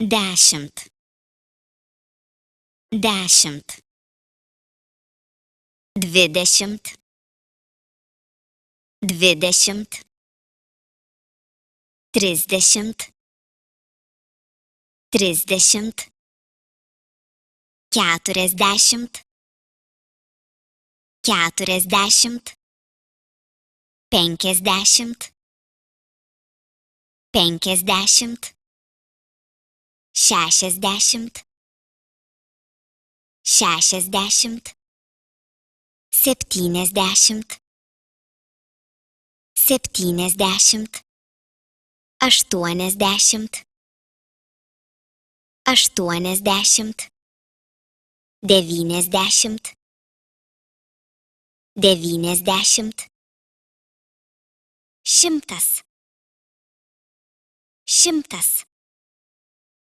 10, 10, 20, 20, 30, 30, 40, 40, 50, 50, 60, 60, 70, 70, 80, 80, 90, 90, 100, 100.